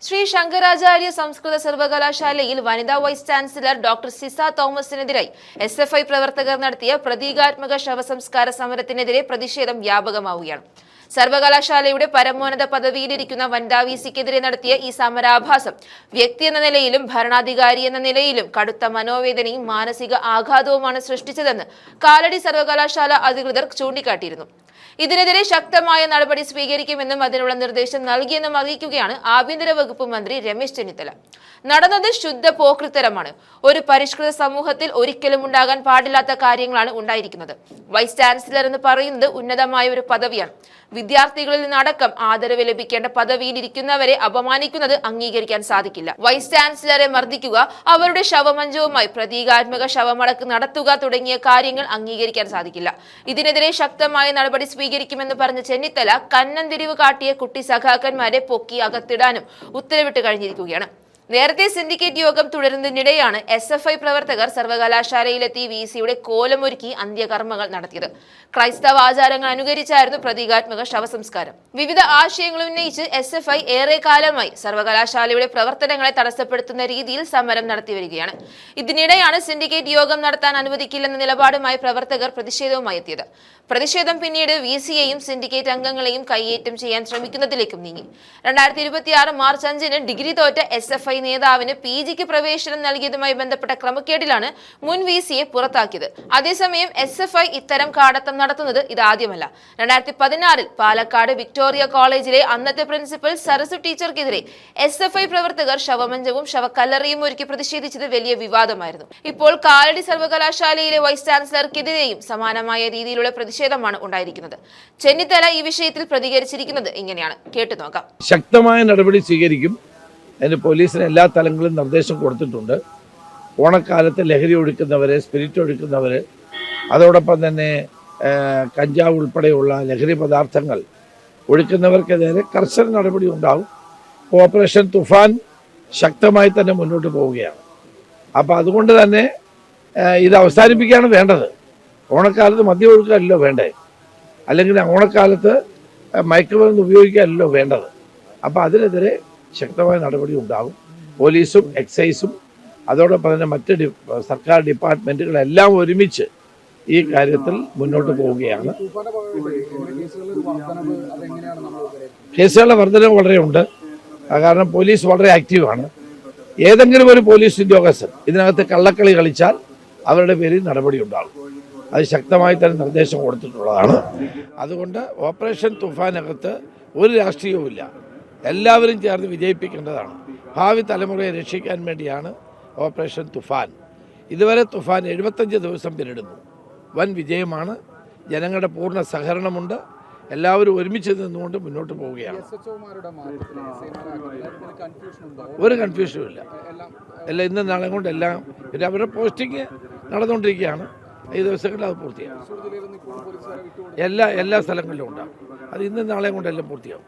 ശ്രീ ശങ്കരാചാര്യ സംസ്കൃത സർവകലാശാലയിൽ വനിതാ വൈസ് ചാൻസലർ ഡോക്ടർ സിസ തോമസിനെതിരായി SFI പ്രവർത്തകർ നടത്തിയ പ്രതീകാത്മക ശവസംസ്കാര സമരത്തിനെതിരെ പ്രതിഷേധം വ്യാപകമാവുകയാണ്. സർവകലാശാലയുടെ പരമോന്നത പദവിയിലിരിക്കുന്ന വനിതാ വിസിക്കെതിരെ നടത്തിയ ഈ സമരാഭാസം വ്യക്തി എന്ന നിലയിലും ഭരണാധികാരി എന്ന നിലയിലും കടുത്ത മനോവേദനയും മാനസിക ആഘാതവുമാണ് സൃഷ്ടിച്ചതെന്ന് കാലടി സർവകലാശാല അധികൃതർ ചൂണ്ടിക്കാട്ടിയിരുന്നു. ഇതിനെതിരെ ശക്തമായ നടപടി സ്വീകരിക്കുമെന്നും അതിനുള്ള നിർദ്ദേശം നൽകിയെന്നും അറിയിക്കുകയാണ് ആഭ്യന്തര വകുപ്പ് മന്ത്രി രമേശ് ചെന്നിത്തല. നടന്നത് ശുദ്ധ പോക്രിത്തരമാണ്. ഒരു പരിഷ്കൃത സമൂഹത്തിൽ ഒരിക്കലും ഉണ്ടാകാൻ പാടില്ലാത്ത കാര്യങ്ങളാണ് ഉണ്ടായിരിക്കുന്നത്. വൈസ് ചാൻസലർ എന്ന് പറയുന്നത് ഉന്നതമായ ഒരു പദവിയാണ്. വിദ്യാർത്ഥികളിൽ നിന്നടക്കം ആദരവ് ലഭിക്കേണ്ട പദവിയിൽ ഇരിക്കുന്നവരെ അപമാനിക്കുന്നത് അംഗീകരിക്കാൻ സാധിക്കില്ല. വൈസ് ചാൻസലറെ മർദ്ദിക്കുക, അവരുടെ ശവമഞ്ചവുമായി പ്രതീകാത്മക ശവമടക്ക് നടത്തുക തുടങ്ങിയ കാര്യങ്ങൾ അംഗീകരിക്കാൻ സാധിക്കില്ല. ഇതിനെതിരെ ശക്തമായ നടപടി സ്വീകരിക്കുമെന്ന് പറഞ്ഞ ചെന്നിത്തല കന്നന്തിരിവ് കാട്ടിയ കുട്ടി സഖാക്കന്മാരെ പൊക്കി അകത്തിടാനും ഉത്തരവിട്ട് കഴിഞ്ഞിരിക്കുകയാണ്. നേരത്തെ സിൻഡിക്കേറ്റ് യോഗം തുടരുന്നതിനിടെയാണ് SFI പ്രവർത്തകർ സർവകലാശാലയിലെത്തി VCയുടെ കോലമൊരുക്കി അന്ത്യകർമ്മങ്ങൾ നടത്തിയത്. ക്രൈസ്തവ ആചാരങ്ങൾ അനുകരിച്ചായിരുന്നു പ്രതീകാത്മക ശവസംസ്കാരം. വിവിധ ആശയങ്ങൾ ഉന്നയിച്ച് SFI ഏറെ കാലമായി സർവകലാശാലയുടെ പ്രവർത്തനങ്ങളെ തടസ്സപ്പെടുത്തുന്ന രീതിയിൽ സമരം നടത്തിവരികയാണ്. ഇതിനിടെയാണ് സിൻഡിക്കേറ്റ് യോഗം നടത്താൻ അനുവദിക്കില്ലെന്ന നിലപാടുമായി പ്രവർത്തകർ പ്രതിഷേധവുമായി എത്തിയത്. പ്രതിഷേധം പിന്നീട് VCയെയും സിൻഡിക്കേറ്റ് അംഗങ്ങളെയും കൈയേറ്റം ചെയ്യാൻ ശ്രമിക്കുന്നതിലേക്കും നീങ്ങി. 2026 മാർച്ച് 5-ന് ഡിഗ്രി തോറ്റ SFI നേതാവിന് PGക്ക് പ്രവേശനം നൽകിയതുമായി ബന്ധപ്പെട്ട ക്രമക്കേടിലാണ് മുൻ VCയെ പുറത്താക്കിയത്. അതേസമയം SFI ഇത്തരം കാടത്തം നടത്തുന്നത് ഇതാദ്യമല്ല. 2016-ൽ പാലക്കാട് വിക്ടോറിയ കോളേജിലെ അന്നത്തെ പ്രിൻസിപ്പൽ സരസു ടീച്ചർക്കെതിരെ SFI പ്രവർത്തകർ ശവമഞ്ചവും ശവക്കല്ലറിയും ഒരുക്കി പ്രതിഷേധിച്ചത് വലിയ വിവാദമായിരുന്നു. ഇപ്പോൾ കാലടി സർവകലാശാലയിലെ വൈസ് ചാൻസലർക്കെതിരെയും സമാനമായ രീതിയിലുള്ള പ്രതിഷേധമാണ് ഉണ്ടായിരിക്കുന്നത്. ചെന്നിത്തല ഈ വിഷയത്തിൽ പ്രതികരിച്ചിരിക്കുന്നത് ഇങ്ങനെയാണ്. കേട്ടുനോക്കാം. ശക്തമായ നടപടി സ്വീകരിക്കും. അതിന് പോലീസിന് എല്ലാ തലങ്ങളിലും നിർദ്ദേശം കൊടുത്തിട്ടുണ്ട്. ഓണക്കാലത്ത് ലഹരി ഒഴുക്കുന്നവർ, സ്പിരിറ്റ് ഒഴുക്കുന്നവർ, അതോടൊപ്പം തന്നെ കഞ്ചാവ് ഉൾപ്പെടെയുള്ള ലഹരി പദാർത്ഥങ്ങൾ ഒഴുക്കുന്നവർക്കെതിരെ കർശന നടപടി ഉണ്ടാവും. ഓപ്പറേഷൻ തുഫാൻ ശക്തമായി തന്നെ മുന്നോട്ട് പോവുകയാണ്. അപ്പോൾ അതുകൊണ്ട് തന്നെ ഇത് അവസാനിപ്പിക്കുകയാണ് വേണ്ടത്. ഓണക്കാലത്ത് മദ്യം ഒഴുക്കാനല്ലോ വേണ്ടേ, അല്ലെങ്കിൽ ഓണക്കാലത്ത് മയക്കുമരുന്ന് ഉപയോഗിക്കാനല്ലോ വേണ്ടത്. അപ്പോൾ അതിനെതിരെ ശക്തമായ നടപടി ഉണ്ടാകും. പോലീസും എക്സൈസും അതോടൊപ്പം തന്നെ മറ്റ് സർക്കാർ ഡിപ്പാർട്ട്മെൻറ്റുകളെല്ലാം ഒരുമിച്ച് ഈ കാര്യത്തിൽ മുന്നോട്ട് പോവുകയാണ്. കേസുകളുടെ വർധനവ് വളരെ ഉണ്ട്. കാരണം പോലീസ് വളരെ ആക്റ്റീവാണ്. ഏതെങ്കിലും ഒരു പോലീസ് ഉദ്യോഗസ്ഥൻ ഇതിനകത്ത് കള്ളക്കളി കളിച്ചാൽ അവരുടെ പേരിൽ നടപടി ഉണ്ടാകും. അത് ശക്തമായി തന്നെ നിർദ്ദേശം കൊടുത്തിട്ടുള്ളതാണ്. അതുകൊണ്ട് ഓപ്പറേഷൻ തുഫാനകത്ത് ഒരു രാഷ്ട്രീയവുമില്ല. എല്ലാവരും ചേർന്ന് വിജയിപ്പിക്കേണ്ടതാണ്. ഭാവി തലമുറയെ രക്ഷിക്കാൻ വേണ്ടിയാണ് ഓപ്പറേഷൻ തുഫാൻ. ഇതുവരെ തുഫാൻ 75 ദിവസം പിന്നിടുന്നു. വൻ വിജയമാണ്. ജനങ്ങളുടെ പൂർണ്ണ സഹകരണമുണ്ട്. എല്ലാവരും ഒരുമിച്ച് നിന്നുകൊണ്ട് മുന്നോട്ട് പോവുകയാണ്. ഒരു കൺഫ്യൂഷനും ഇല്ല. എല്ലാം ഇന്നും നാളെ കൊണ്ട് എല്ലാം പിന്നെ അവരുടെ പോസ്റ്റിംഗ് നടന്നുകൊണ്ടിരിക്കുകയാണ്. ഈ ദിവസങ്ങളിൽ അത് പൂർത്തിയാകും. എല്ലാ സ്ഥലങ്ങളിലും ഉണ്ടാകും. അത് ഇന്നും നാളെ കൊണ്ടെല്ലാം പൂർത്തിയാകും.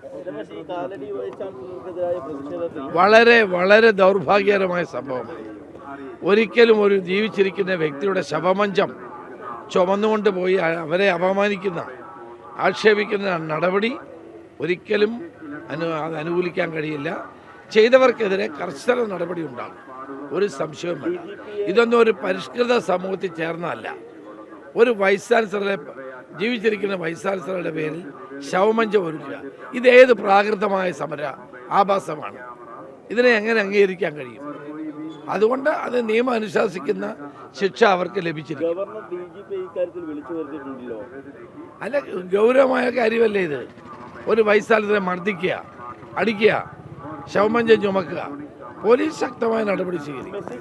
വളരെ വളരെ ദൗർഭാഗ്യകരമായ സംഭവമാണ്. ഒരിക്കലും ഒരു ജീവിച്ചിരിക്കുന്ന വ്യക്തിയുടെ ശവമഞ്ചം ചുമന്നുകൊണ്ട് പോയി അവരെ അപമാനിക്കുന്ന, ആക്ഷേപിക്കുന്ന നടപടി ഒരിക്കലും അനുകൂലിക്കാൻ കഴിയില്ല. ചെയ്തവർക്കെതിരെ കർശന നടപടി ഉണ്ടാകും. ഒരു സംശയവും വേണ്ട. ഇതൊന്നും ഒരു പരിഷ്കൃത സമൂഹത്തിൽ ചേർന്നതല്ല. ഒരു വൈസ് ചാൻസലറെ, ജീവിച്ചിരിക്കുന്ന വൈസ് ചാൻസലറുടെ പേരിൽ ശവമഞ്ചം ഒരുക്കുക, ഇതേത് പ്രാകൃതമായ സമര ആഭാസമാണ്. ഇതിനെ എങ്ങനെ അംഗീകരിക്കാൻ കഴിയും? അതുകൊണ്ട് അത് നിയമം അനുശാസിക്കുന്ന ശിക്ഷ അവർക്ക് ലഭിച്ചിരിക്കും. അല്ല, ഗൗരവമായ കാര്യമല്ലേ ഇത്? ഒരു വൈസ് ചാൻസലറെ മർദ്ദിക്കുക, അടിക്കുക, ശവമഞ്ചം ചുമക്കുക. പോലീസ് ശക്തമായ നടപടി സ്വീകരിക്കും.